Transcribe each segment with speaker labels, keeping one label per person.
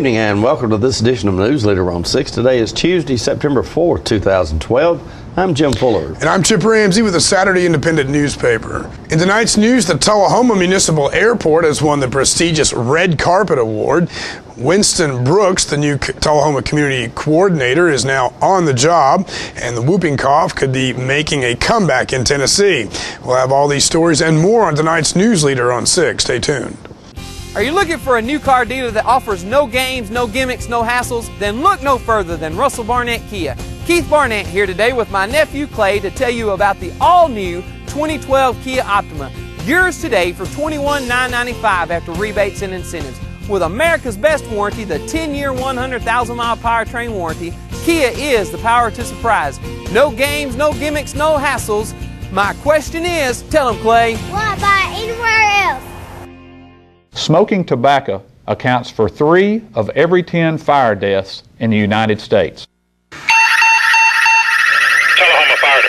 Speaker 1: evening and welcome to this edition of Newsleader on 6. Today is Tuesday, September 4th, 2012. I'm Jim Fuller.
Speaker 2: And I'm Chip Ramsey with the Saturday Independent newspaper. In tonight's news, the Tullahoma Municipal Airport has won the prestigious Red Carpet Award. Winston Brooks, the new Tullahoma Community Coordinator, is now on the job, and the whooping cough could be making a comeback in Tennessee. We'll have all these stories and more on tonight's Newsleader on 6. Stay tuned.
Speaker 3: Are you looking for a new car dealer that offers no games, no gimmicks, no hassles? Then look no further than Russell Barnett Kia. Keith Barnett here today with my nephew Clay to tell you about the all-new 2012 Kia Optima. Yours today for $21,995 after rebates and incentives. With America's best warranty, the 10-year, 100,000-mile powertrain warranty, Kia is the power to surprise. No games, no gimmicks, no hassles. My question is, tell them, Clay.
Speaker 4: Why buy anywhere else?
Speaker 5: Smoking tobacco accounts for 3 of every 10 fire deaths in the United States.
Speaker 6: Tullahoma Fire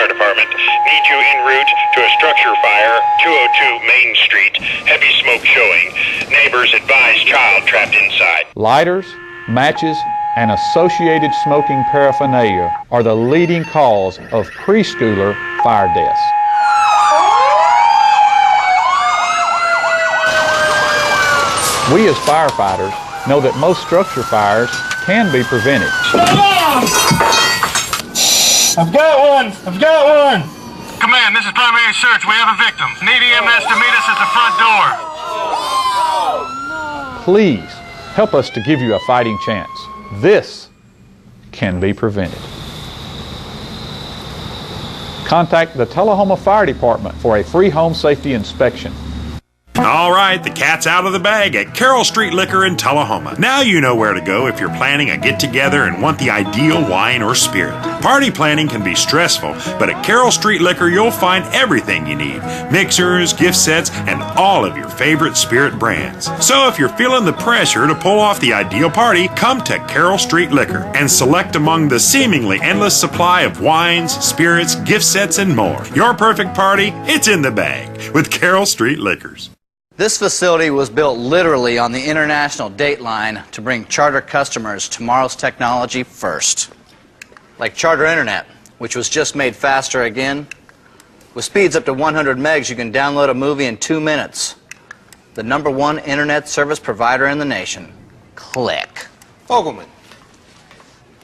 Speaker 6: Department. Need you en route to a structure fire, 202 Main Street. Heavy smoke showing. Neighbors advise child trapped inside.
Speaker 5: Lighters, matches, and associated smoking paraphernalia are the leading cause of preschooler fire deaths. We as firefighters know that most structure fires can be prevented.
Speaker 7: I've got one!
Speaker 6: Command, this is primary search. We have a victim. Need EMS to meet us at the front door.
Speaker 5: Please help us to give you a fighting chance. This can be prevented. Contact the Tullahoma Fire Department for a free home safety inspection.
Speaker 8: All right, the cat's out of the bag at Carroll Street Liquor in Tullahoma. Now you know where to go if you're planning a get-together and want the ideal wine or spirit. Party planning can be stressful, but at Carroll Street Liquor you'll find everything you need. Mixers, gift sets, and all of your favorite spirit brands. So if you're feeling the pressure to pull off the ideal party, come to Carroll Street Liquor and select among the seemingly endless supply of wines, spirits, gift sets, and more. Your perfect party, it's in the bag with Carroll Street Liquors.
Speaker 9: This facility was built literally on the international date line to bring Charter customers tomorrow's technology first. Like Charter Internet, which was just made faster again. With speeds up to 100 megs, you can download a movie in 2 minutes. The #1 internet service provider in the nation. Click.
Speaker 7: Fogelman,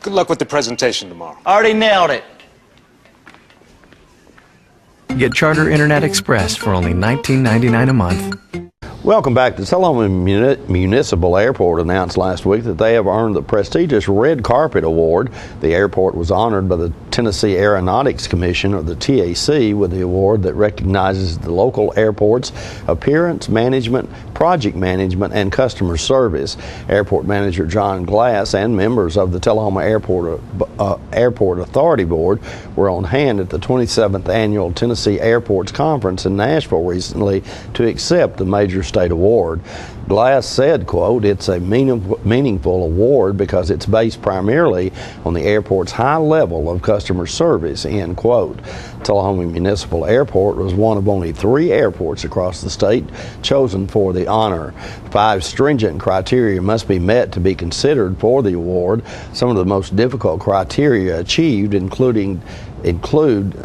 Speaker 7: good luck with the presentation tomorrow.
Speaker 9: Already nailed it.
Speaker 10: Get Charter Internet Express for only $19.99 a month.
Speaker 1: Welcome back. The Tullahoma Municipal Airport announced last week that they have earned the prestigious Red Carpet Award. The airport was honored by the Tennessee Aeronautics Commission, or the TAC, with the award that recognizes the local airport's appearance, management, project management, and customer service. Airport Manager John Glass and members of the Tullahoma Airport Authority Board were on hand at the 27th Annual Tennessee Airports Conference in Nashville recently to accept the major state award. Glass said, quote, "It's a meaningful award because it's based primarily on the airport's high level of customer service," end quote. Tullahoma Municipal Airport was one of only 3 airports across the state chosen for the honor. 5 stringent criteria must be met to be considered for the award. Some of the most difficult criteria achieved include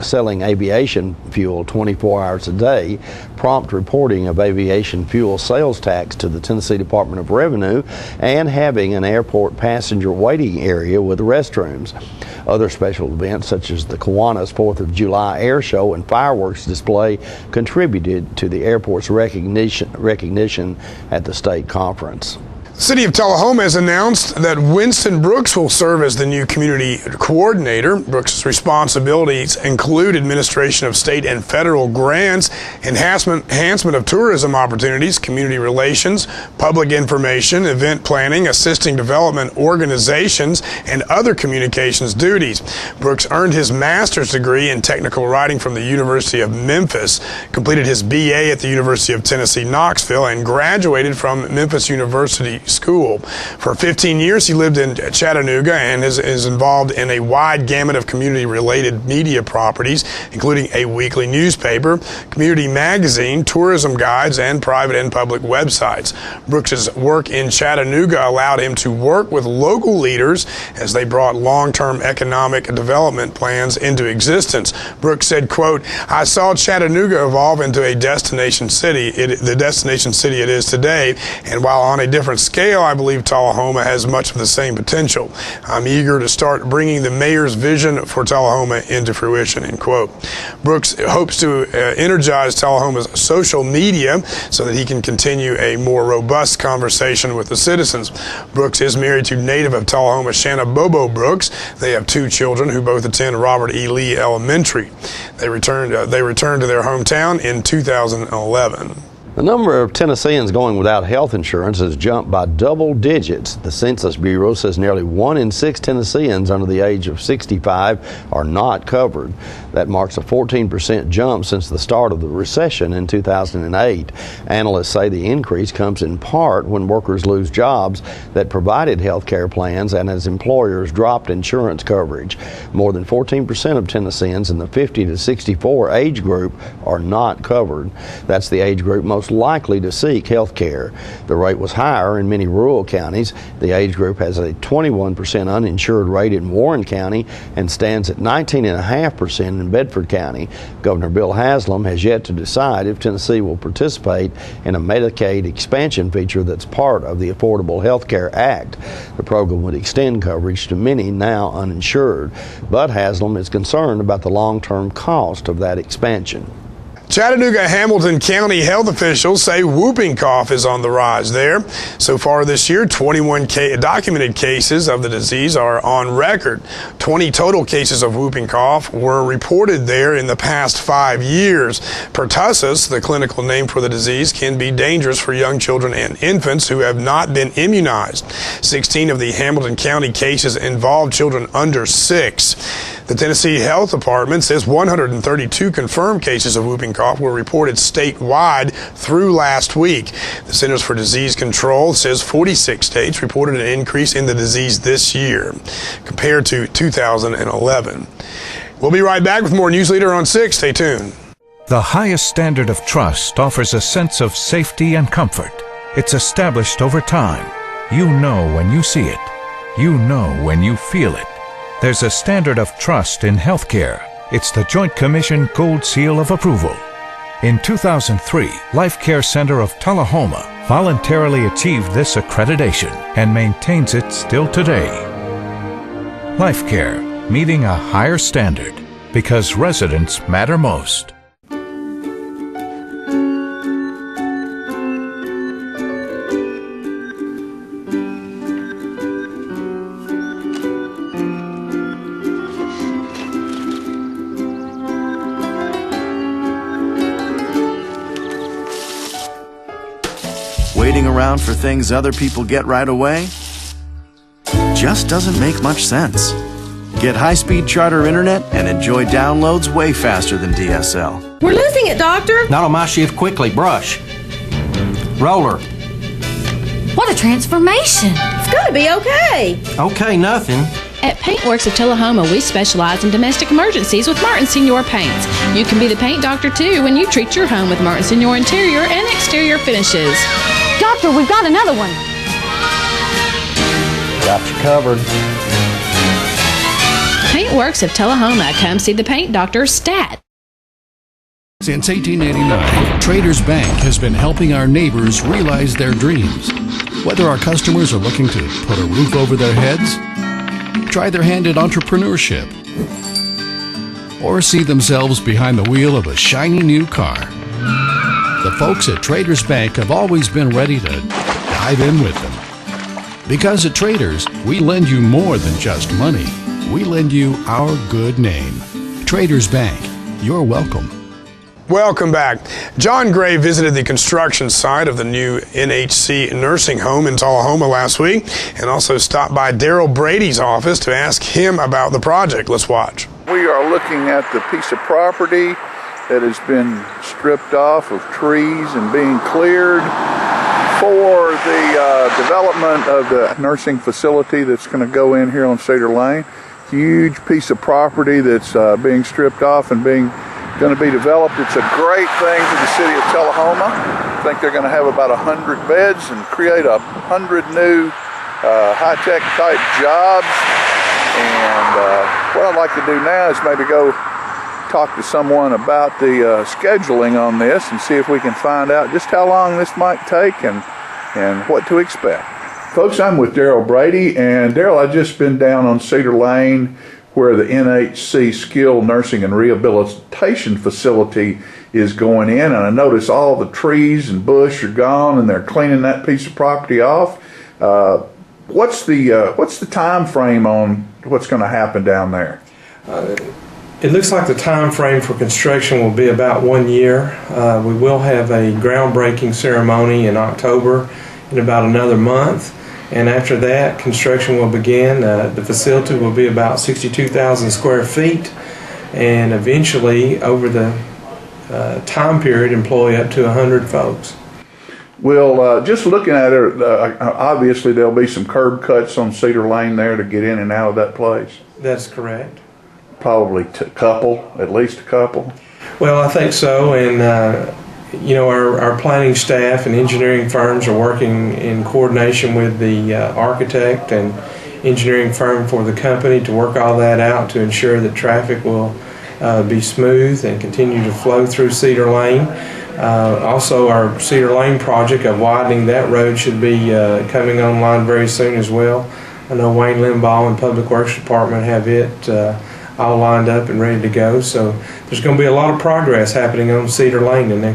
Speaker 1: selling aviation fuel 24 hours a day, prompt reporting of aviation fuel sales tax to the Tennessee Department of Revenue, and having an airport passenger waiting area with restrooms. Other special events such as the Kiwanis 4th of July Air Show and fireworks display contributed to the airport's recognition at the state conference.
Speaker 2: The City of Tullahoma has announced that Winston Brooks will serve as the new community coordinator. Brooks' responsibilities include administration of state and federal grants, enhancement of tourism opportunities, community relations, public information, event planning, assisting development organizations, and other communications duties. Brooks earned his master's degree in technical writing from the University of Memphis, completed his BA at the University of Tennessee, Knoxville, and graduated from Memphis University school. For 15 years, he lived in Chattanooga and is involved in a wide gamut of community-related media properties, including a weekly newspaper, community magazine, tourism guides, and private and public websites. Brooks's work in Chattanooga allowed him to work with local leaders as they brought long-term economic development plans into existence. Brooks said, quote, "I saw Chattanooga evolve into a destination city, the destination city it is today, and while on a different scale, I believe Tullahoma has much of the same potential. I'm eager to start bringing the mayor's vision for Tullahoma into fruition," end quote. Brooks hopes to energize Tullahoma's social media so that he can continue a more robust conversation with the citizens. Brooks is married to native of Tullahoma, Shanna Bobo Brooks. They have 2 children who both attend Robert E. Lee Elementary. They returned to their hometown in 2011.
Speaker 1: The number of Tennesseans going without health insurance has jumped by double digits. The Census Bureau says nearly 1 in 6 Tennesseans under the age of 65 are not covered. That marks a 14% jump since the start of the recession in 2008. Analysts say the increase comes in part when workers lose jobs that provided health care plans and as employers dropped insurance coverage. More than 14% of Tennesseans in the 50 to 64 age group are not covered. That's the age group most likely to seek health care. The rate was higher in many rural counties. The age group has a 21% uninsured rate in Warren County and stands at 19.5% in Bedford County. Governor Bill Haslam has yet to decide if Tennessee will participate in a Medicaid expansion feature that's part of the Affordable Health Care Act. The program would extend coverage to many now uninsured, but Haslam is concerned about the long-term cost of that expansion.
Speaker 2: Chattanooga-Hamilton County health officials say whooping cough is on the rise there. So far this year, 21 documented cases of the disease are on record. 20 total cases of whooping cough were reported there in the past 5 years. Pertussis, the clinical name for the disease, can be dangerous for young children and infants who have not been immunized. 16 of the Hamilton County cases involve children under 6. The Tennessee Health Department says 132 confirmed cases of whooping cough were reported statewide through last week. The Centers for Disease Control says 46 states reported an increase in the disease this year compared to 2011. We'll be right back with more Newsleader on 6. Stay tuned.
Speaker 11: The highest standard of trust offers a sense of safety and comfort. It's established over time. You know when you see it. You know when you feel it. There's a standard of trust in healthcare. It's the Joint Commission Gold Seal of Approval. In 2003, Life Care Center of Tullahoma voluntarily achieved this accreditation and maintains it still today. Life Care, meeting a higher standard because residents matter most.
Speaker 12: Waiting around for things other people get right away just doesn't make much sense. Get high-speed charter internet and enjoy downloads way faster than DSL.
Speaker 13: We're losing it, Doctor.
Speaker 14: Not on my shift. Quickly, brush. Roller.
Speaker 13: What a transformation. It's gotta be okay.
Speaker 14: Okay, nothing.
Speaker 15: At Paintworks of Tullahoma, we specialize in domestic emergencies with Martin Senior Paints. You can be the paint doctor too when you treat your home with Martin Senior interior and exterior finishes.
Speaker 13: Doctor, we've got another one.
Speaker 1: Got you covered.
Speaker 15: Paintworks of Tullahoma. Come see the paint doctor, Stat.
Speaker 16: Since 1889, Traders Bank has been helping our neighbors realize their dreams. Whether our customers are looking to put a roof over their heads, try their hand at entrepreneurship, or see themselves behind the wheel of a shiny new car, the folks at Traders Bank have always been ready to dive in with them. Because at Traders, we lend you more than just money. We lend you our good name. Traders Bank, you're welcome.
Speaker 2: Welcome back. John Gray visited the construction site of the new NHC nursing home in Tullahoma last week and also stopped by Daryl Brady's office to ask him about the project. Let's watch.
Speaker 17: We are looking at the piece of property that has been stripped off of trees and being cleared for the development of the nursing facility that's going to go in here on Cedar Lane. Huge piece of property that's being stripped off and going to be developed. It's a great thing for the city of Tullahoma. I think they're going to have about 100 beds and create 100 new high-tech type jobs. And what I'd like to do now is maybe go talk to someone about the scheduling on this and see if we can find out just how long this might take and what to expect. Folks, I'm with Daryl Brady, and Daryl, I've just been down on Cedar Lane where the NHC Skilled Nursing and Rehabilitation Facility is going in, and I notice all the trees and bush are gone and they're cleaning that piece of property off. What's the time frame on what's going to happen down there?
Speaker 18: It looks like the time frame for construction will be about 1 year. We will have a groundbreaking ceremony in October in about another month, and after that construction will begin. The facility will be about 62,000 square feet, and eventually over the time period employ up to 100 folks.
Speaker 17: Well, just looking at it, obviously there'll be some curb cuts on Cedar Lane there to get in and out of that place.
Speaker 18: That's correct.
Speaker 17: Probably at least a couple.
Speaker 18: Well, I think so, and our planning staff and engineering firms are working in coordination with the architect and engineering firm for the company to work all that out to ensure that traffic will be smooth and continue to flow through Cedar Lane. Also, our Cedar Lane project of widening that road should be coming online very soon as well. I know Wayne Limbaugh and Public Works Department have it all lined up and ready to go. So there's going to be a lot of progress happening on Cedar Lane in the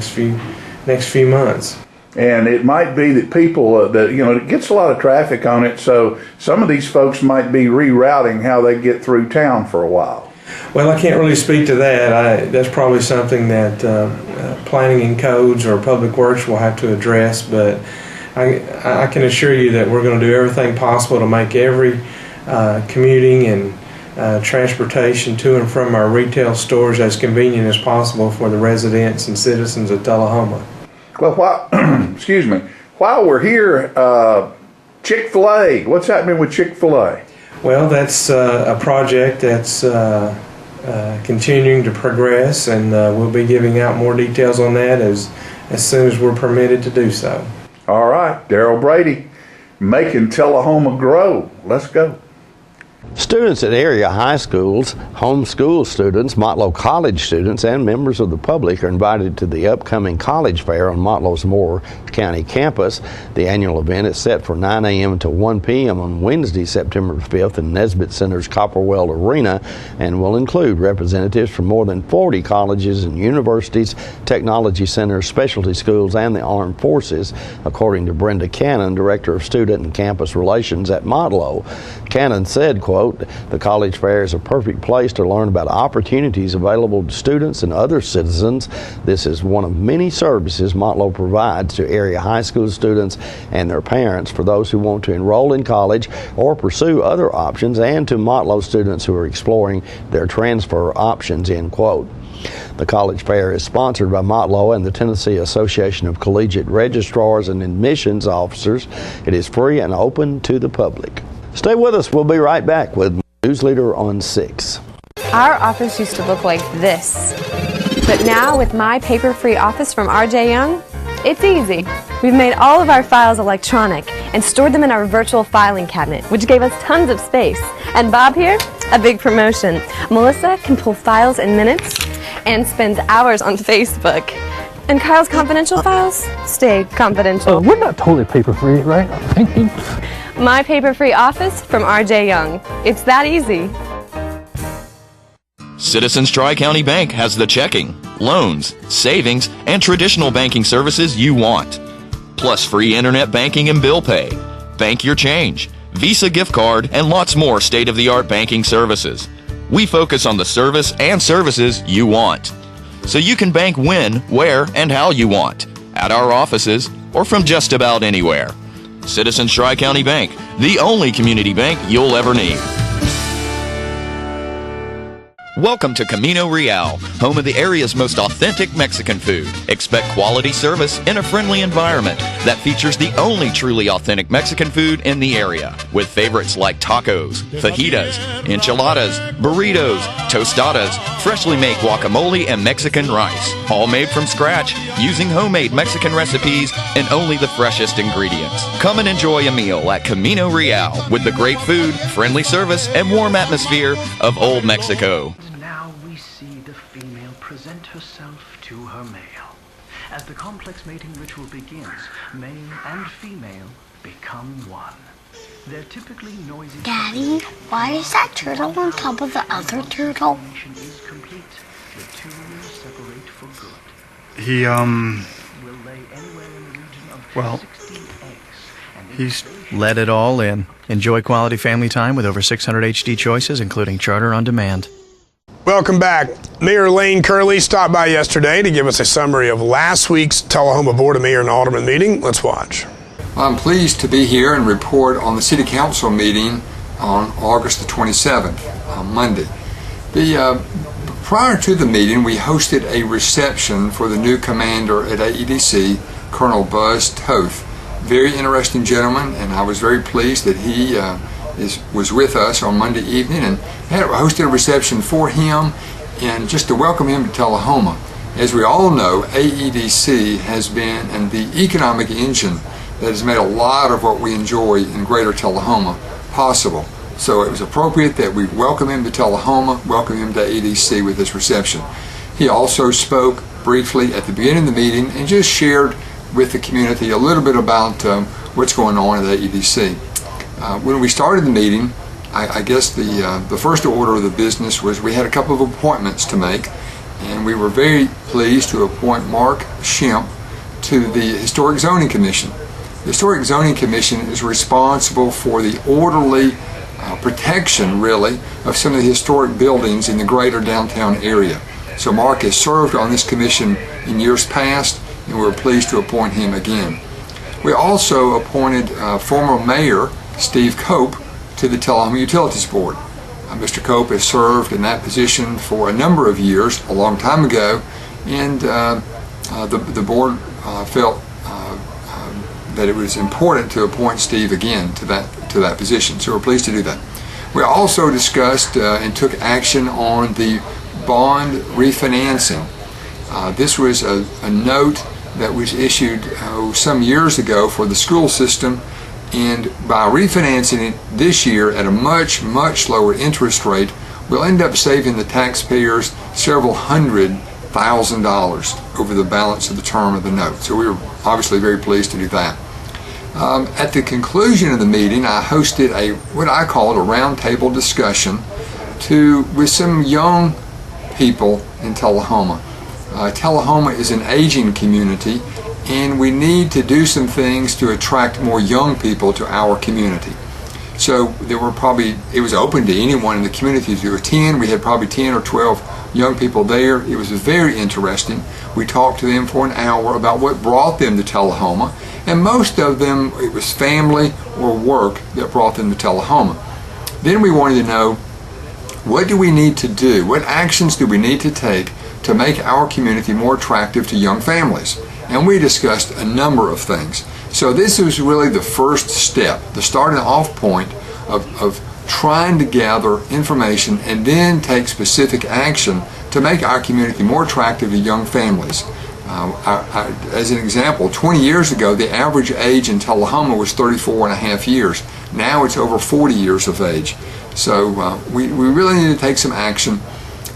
Speaker 18: next few months.
Speaker 17: And it might be that people it gets a lot of traffic on it, so some of these folks might be rerouting how they get through town for a while.
Speaker 18: Well, I can't really speak to that. That's probably something that planning and codes or Public Works will have to address, but I can assure you that we're going to do everything possible to make every commuting and transportation to and from our retail stores as convenient as possible for the residents and citizens of Tullahoma.
Speaker 17: Well, while we're here, Chick-fil-A, what's happening with Chick-fil-A?
Speaker 18: Well, that's a project that's continuing to progress, and we'll be giving out more details on that as soon as we're permitted to do so.
Speaker 17: All right, Daryl Brady, making Tullahoma grow. Let's go.
Speaker 1: Students at area high schools, homeschool students, Motlow College students, and members of the public are invited to the upcoming College Fair on Motlow's Moore County campus. The annual event is set for 9 a.m. to 1 p.m. on Wednesday, September 5th in Nesbitt Center's Copperwell Arena, and will include representatives from more than 40 colleges and universities, technology centers, specialty schools, and the armed forces, according to Brenda Cannon, Director of Student and Campus Relations at Motlow. Cannon said, quote, "The College Fair is a perfect place to learn about opportunities available to students and other citizens. This is one of many services Motlow provides to area high school students and their parents for those who want to enroll in college or pursue other options, and to Motlow students who are exploring their transfer options," end quote. The College Fair is sponsored by Motlow and the Tennessee Association of Collegiate Registrars and Admissions Officers. It is free and open to the public. Stay with us. We'll be right back with Newsleader on 6.
Speaker 19: Our office used to look like this, but now with my paper-free office from R.J. Young, it's easy. We've made all of our files electronic and stored them in our virtual filing cabinet, which gave us tons of space. And Bob here, a big promotion. Melissa can pull files in minutes and spends hours on Facebook. And Kyle's confidential files stay confidential.
Speaker 20: We're not totally paper-free, right? Thank you.
Speaker 19: My paper-free office from R.J. Young. It's that easy.
Speaker 21: Citizens Tri-County Bank has the checking, loans, savings, and traditional banking services you want. Plus free internet banking and bill pay, bank your change, Visa gift card, and lots more state-of-the-art banking services. We focus on the service and services you want. So you can bank when, where, and how you want. At our offices or from just about anywhere. Citizens Tri-County Bank, the only community bank you'll ever need. Welcome to Camino Real, home of the area's most authentic Mexican food. Expect quality service in a friendly environment that features the only truly authentic Mexican food in the area, with favorites like tacos, fajitas, enchiladas, burritos, tostadas, freshly made guacamole, and Mexican rice, all made from scratch using homemade Mexican recipes and only the freshest ingredients. Come and enjoy a meal at Camino Real with the great food, friendly service, and warm atmosphere of Old Mexico.
Speaker 3: Now we see the female present herself to her male. As the complex mating ritual begins, male and female become one. They're typically noisy.
Speaker 4: Daddy, why is that turtle on top of the other turtle?
Speaker 3: Is complete. The two will separate for good.
Speaker 22: He,
Speaker 3: Will lay anywhere in the region of
Speaker 22: well,
Speaker 3: 16 eggs.
Speaker 22: he's
Speaker 10: Let it all in. Enjoy quality family time with over 600 HD choices, including Charter on Demand.
Speaker 2: Welcome back. Mayor Lane Curley stopped by yesterday to give us a summary of last week's Tullahoma Board of Mayor and Alderman meeting. Let's watch.
Speaker 23: I'm pleased to be here and report on the City Council meeting on August the 27th, on Monday. Prior to the meeting, we hosted a reception for the new commander at AEDC, Colonel Buzz Toth. Very interesting gentleman, and I was very pleased that he was with us on Monday evening and hosted a reception for him and just to welcome him to Tullahoma. As we all know, AEDC has been the economic engine that has made a lot of what we enjoy in Greater Tullahoma possible. So it was appropriate that we welcome him to Tullahoma, welcome him to AEDC with this reception. He also spoke briefly at the beginning of the meeting and just shared with the community a little bit about what's going on at AEDC. When we started the meeting, I guess the first order of the business was we had a couple of appointments to make, and we were very pleased to appoint Mark Shemp to the Historic Zoning Commission. The Historic Zoning Commission is responsible for the orderly protection, really, of some of the historic buildings in the greater downtown area. So Mark has served on this commission in years past, and we're pleased to appoint him again. We also appointed former Mayor Steve Cope to the Tullahoma Utilities Board. Mr. Cope has served in that position for a number of years, a long time ago, and the board felt that it was important to appoint Steve again to that position, so we're pleased to do that. We also discussed and took action on the bond refinancing. This was a note that was issued some years ago for the school system, and by refinancing it this year at a much lower interest rate, we'll end up saving the taxpayers several $100,000 over the balance of the term of the note. So we were obviously very pleased to do that. At the conclusion of the meeting, I hosted what I called a roundtable discussion with some young people in Tullahoma. Tullahoma is an aging community, and we need to do some things to attract more young people to our community. So it was open to anyone in the community to attend. We had probably 10 or 12 young people there. It was very interesting. We talked to them for an hour about what brought them to Tullahoma, and most of them, it was family or work that brought them to Tullahoma. Then we wanted to know, what do we need to do? What actions do we need to take to make our community more attractive to young families? And we discussed a number of things. So this was really the first step, the starting off point of trying to gather information and then take specific action to make our community more attractive to young families. As an example, 20 years ago, the average age in Tullahoma was 34 and a half years. Now it's over 40 years of age. So we really need to take some action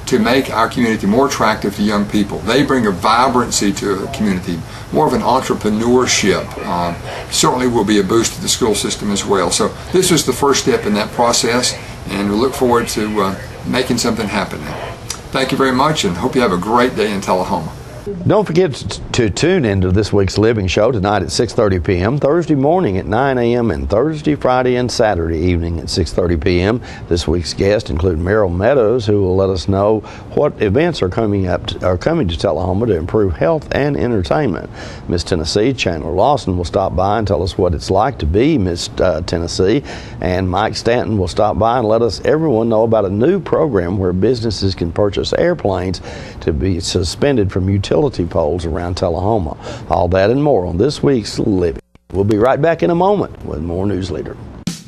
Speaker 23: to make our community more attractive to young people. They bring a vibrancy to the community, more of an entrepreneurship. Certainly will be a boost to the school system as well. So this was the first step in that process, and we look forward to making something happen now. Thank you very much, and hope you have a great day in Tullahoma.
Speaker 1: Don't forget to tune into this week's Living Show tonight at 6:30 p.m., Thursday morning at 9 a.m., and Thursday, Friday, and Saturday evening at 6:30 p.m. This week's guests include Merrill Meadows, who will let us know what events are coming to Tullahoma to improve health and entertainment. Miss Tennessee Chandler Lawson will stop by and tell us what it's like to be Miss Tennessee, and Mike Stanton will stop by and let everyone know about a new program where businesses can purchase airplanes to be suspended from utility poles around Tullahoma. All that and more on this week's Living. We'll be right back in a moment with more Newsleader.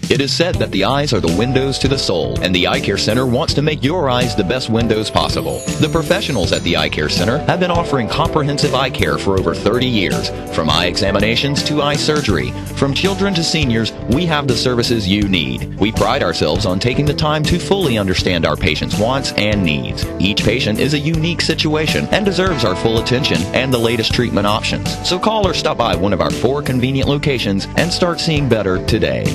Speaker 21: It is said that the eyes are the windows to the soul, and the Eye Care Center wants to make your eyes the best windows possible. The professionals at the Eye Care Center have been offering comprehensive eye care for over 30 years. From eye examinations to eye surgery, from children to seniors, we have the services you need. We pride ourselves on taking the time to fully understand our patients' wants and needs. Each patient is a unique situation and deserves our full attention and the latest treatment options. So call or stop by one of our 4 convenient locations and start seeing better today.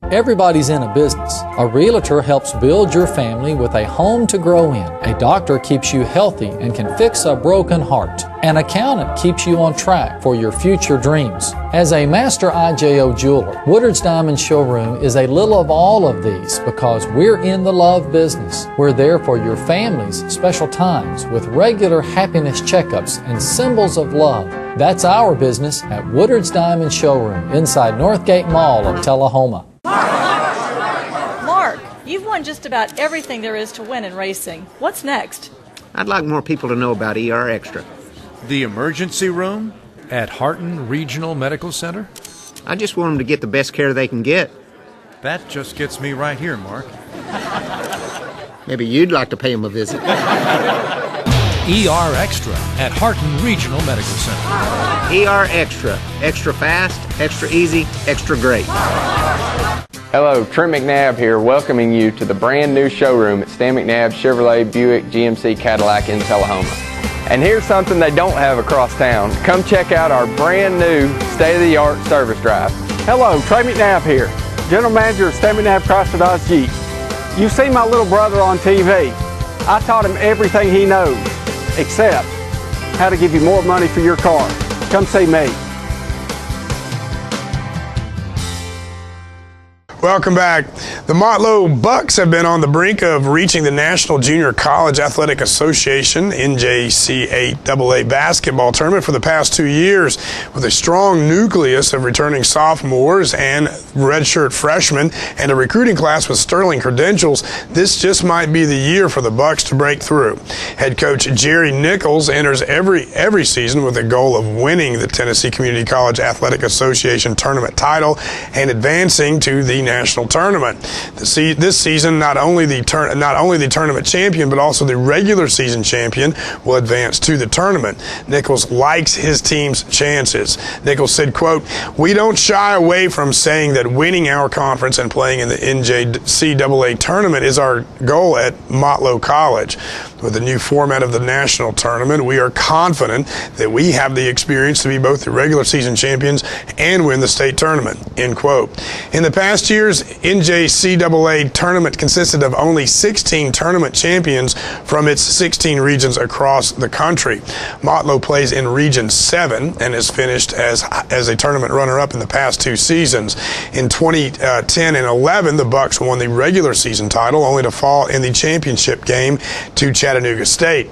Speaker 5: Everybody's in a business. A realtor helps build your family with a home to grow in. A doctor keeps you healthy and can fix a broken heart. An accountant keeps you on track for your future dreams. As a master IJO jeweler, Woodard's Diamond Showroom is a little of all of these because we're in the love business. We're there for your family's special times with regular happiness checkups and symbols of love. That's our business at Woodard's Diamond Showroom inside Northgate Mall of Tullahoma.
Speaker 6: Mark, you've won just about everything there is to win in racing. What's next?
Speaker 22: I'd like more people to know about ER Extra.
Speaker 24: The emergency room at Harton Regional Medical Center?
Speaker 22: I just want them to get the best care they can get.
Speaker 24: That just gets me right here, Mark.
Speaker 22: Maybe you'd like to pay them a visit.
Speaker 24: ER Extra at Harton Regional Medical Center.
Speaker 22: ER Extra. Extra fast, extra easy, extra great.
Speaker 25: Hello, Trent McNabb here, welcoming you to the brand new showroom at Stan McNabb Chevrolet Buick GMC Cadillac in Tullahoma. And here's something they don't have across town. Come check out our brand new state-of-the-art service drive.
Speaker 26: Hello, Trey McNabb here, General Manager of Stan McNabb Chrysler Dodge Jeep. You've seen my little brother on TV. I taught him everything he knows, except how to give you more money for your car. Come see me.
Speaker 2: Welcome back. The Motlow Bucks have been on the brink of reaching the National Junior College Athletic Association NJCAA basketball tournament for the past 2 years. With a strong nucleus of returning sophomores and redshirt freshmen and a recruiting class with sterling credentials, this just might be the year for the Bucks to break through. Head coach Jerry Nichols enters every season with the goal of winning the Tennessee Community College Athletic Association tournament title and advancing to the national tournament. This season, not only the tournament champion, but also the regular season champion will advance to the tournament. Nichols likes his team's chances. Nichols said, quote, "We don't shy away from saying that winning our conference and playing in the NJCAA tournament is our goal at Motlow College. With the new format of the national tournament, we are confident that we have the experience to be both the regular season champions and win the state tournament," end quote. In the past year's NJCAA tournament consisted of only 16 tournament champions from its 16 regions across the country. Motlow plays in Region 7 and has finished as a tournament runner-up in the past 2 seasons. In 2010 and 11, the Bucks won the regular season title, only to fall in the championship game to Chattanooga State.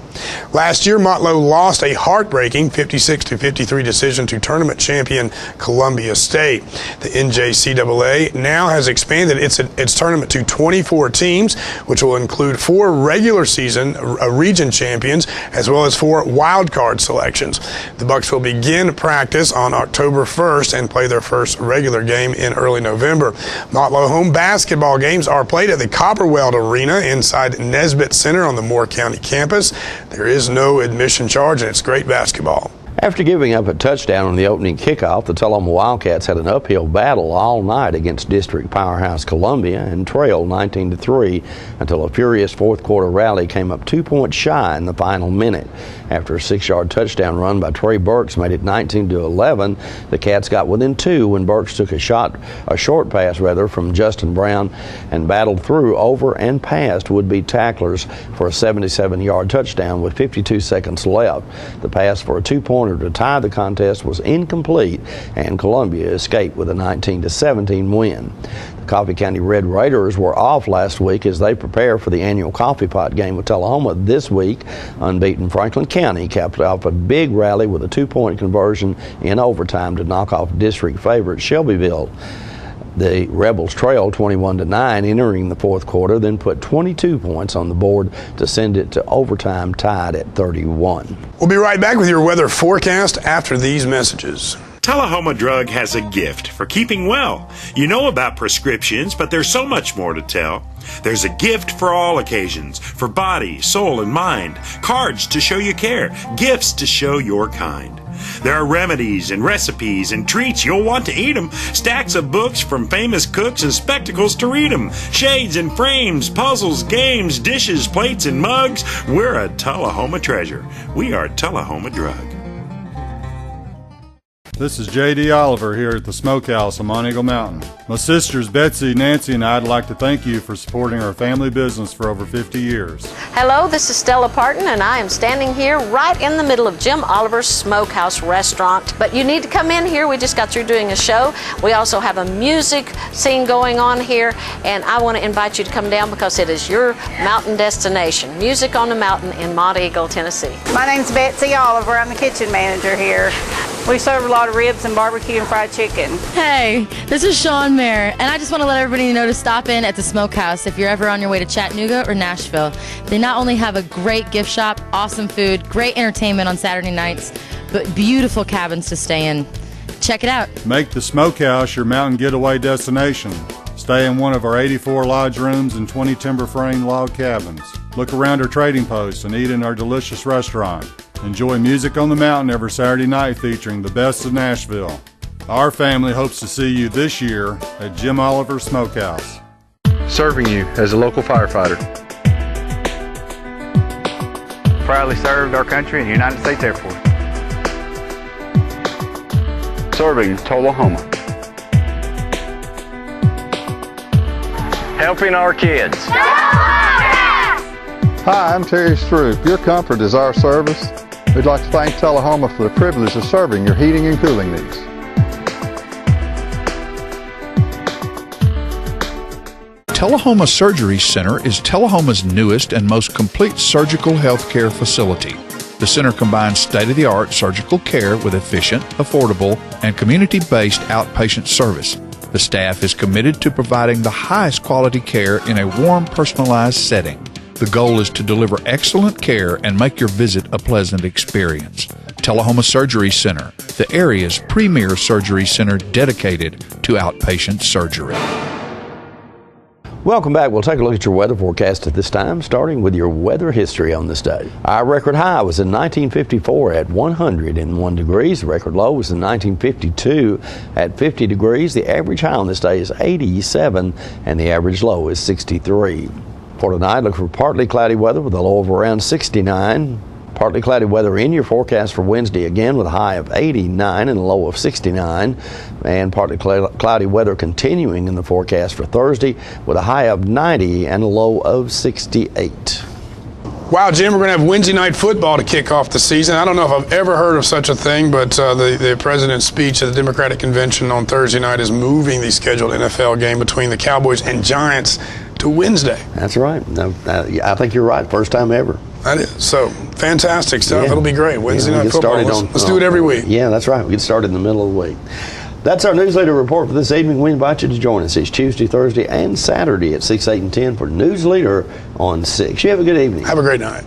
Speaker 2: Last year, Motlow lost a heartbreaking 56-53 decision to tournament champion Columbia State. The NJCAA now has expanded its tournament to 24 teams, which will include 4 regular season region champions as well as 4 wild card selections. The Bucks will begin practice on October 1st and play their first regular game in early November. Motlow home basketball games are played at the Copperweld Arena inside Nesbitt Center on the Moore County campus. There is no admission charge, and it's great basketball.
Speaker 1: After giving up a touchdown on the opening kickoff, the Tullahoma Wildcats had an uphill battle all night against district powerhouse Columbia and trailed 19-3 until a furious fourth quarter rally came up 2 points shy in the final minute. After a 6-yard touchdown run by Trey Burks made it 19-11, the Cats got within 2 when Burks took a short pass from Justin Brown and battled through over and past would-be tacklers for a 77-yard touchdown with 52 seconds left. The pass for a 2-pointer to tie the contest was incomplete, and Columbia escaped with a 19-17 win. The Coffee County Red Raiders were off last week as they prepare for the annual Coffee Pot game with Tullahoma this week. Unbeaten Franklin County capped off a big rally with a 2-point conversion in overtime to knock off district favorite Shelbyville. The Rebels trailed 21-9 entering the fourth quarter, then put 22 points on the board to send it to overtime tied at 31.
Speaker 2: We'll be right back with your weather forecast after these messages.
Speaker 7: Tullahoma Drug has a gift for keeping well. You know about prescriptions, but there's so much more to tell. There's a gift for all occasions, for body, soul, and mind. Cards to show you care, gifts to show your kind. There are remedies and recipes and treats, you'll want to eat them. Stacks of books from famous cooks and spectacles to read them. Shades and frames, puzzles, games, dishes, plates, and mugs. We're a Tullahoma treasure. We are Tullahoma Drug.
Speaker 8: This is J.D. Oliver here at the Smokehouse on Mount Eagle Mountain. My sisters Betsy, Nancy, and I'd like to thank you for supporting our family business for over 50 years.
Speaker 9: Hello, this is Stella Parton, and I am standing here right in the middle of Jim Oliver's Smokehouse restaurant. But you need to come in here. We just got through doing a show. We also have a music scene going on here, and I want to invite you to come down because it is your mountain destination. Music on the Mountain in Mount Eagle, Tennessee.
Speaker 11: My name's Betsy Oliver. I'm the kitchen manager here. We serve a lot of ribs and barbecue and fried chicken.
Speaker 12: Hey, this is Sean Mayer, and I just want to let everybody know to stop in at the Smokehouse if you're ever on your way to Chattanooga or Nashville. They not only have a great gift shop, awesome food, great entertainment on Saturday nights, but beautiful cabins to stay in. Check it out.
Speaker 8: Make the Smokehouse your mountain getaway destination. Stay in one of our 84 lodge rooms and 20 timber frame log cabins. Look around our trading posts and eat in our delicious restaurant. Enjoy music on the mountain every Saturday night featuring the best of Nashville. Our family hopes to see you this year at Jim Oliver Smokehouse.
Speaker 14: Serving you as a local firefighter. Proudly served our country in the United States Air Force. Serving Tullahoma. Helping our kids.
Speaker 27: Hi, I'm Terry Stroop. Your comfort is our service. We'd like to thank Tullahoma for the privilege of serving your heating and cooling needs.
Speaker 28: Tullahoma Surgery Center is Tullahoma's newest and most complete surgical health care facility. The center combines state-of-the-art surgical care with efficient, affordable, and community-based outpatient service. The staff is committed to providing the highest quality care in a warm, personalized setting. The goal is to deliver excellent care and make your visit a pleasant experience. Tullahoma Surgery Center, the area's premier surgery center dedicated to outpatient surgery.
Speaker 1: Welcome back. We'll take a look at your weather forecast at this time, starting with your weather history on this day. Our record high was in 1954 at 101 degrees. The record low was in 1952 at 50 degrees. The average high on this day is 87, and the average low is 63. For tonight, look for partly cloudy weather with a low of around 69. Partly cloudy weather in your forecast for Wednesday again with a high of 89 and a low of 69. And partly cloudy weather continuing in the forecast for Thursday with a high of 90 and a low of 68.
Speaker 2: Wow, Jim, we're going to have Wednesday night football to kick off the season. I don't know if I've ever heard of such a thing, but the president's speech at the Democratic Convention on Thursday night is moving the scheduled NFL game between the Cowboys and Giants to Wednesday.
Speaker 1: That's right. I think you're right. First time ever.
Speaker 2: That is. So, fantastic stuff.
Speaker 1: Yeah.
Speaker 2: It'll be great. Wednesday night football. Let's do it every week.
Speaker 1: Yeah, that's right. We get started in the middle of the week. That's our Newsleader report for this evening. We invite you to join us each Tuesday, Thursday, and Saturday at 6, 8, and 10 for Newsleader on 6. You have a good evening.
Speaker 2: Have a great night.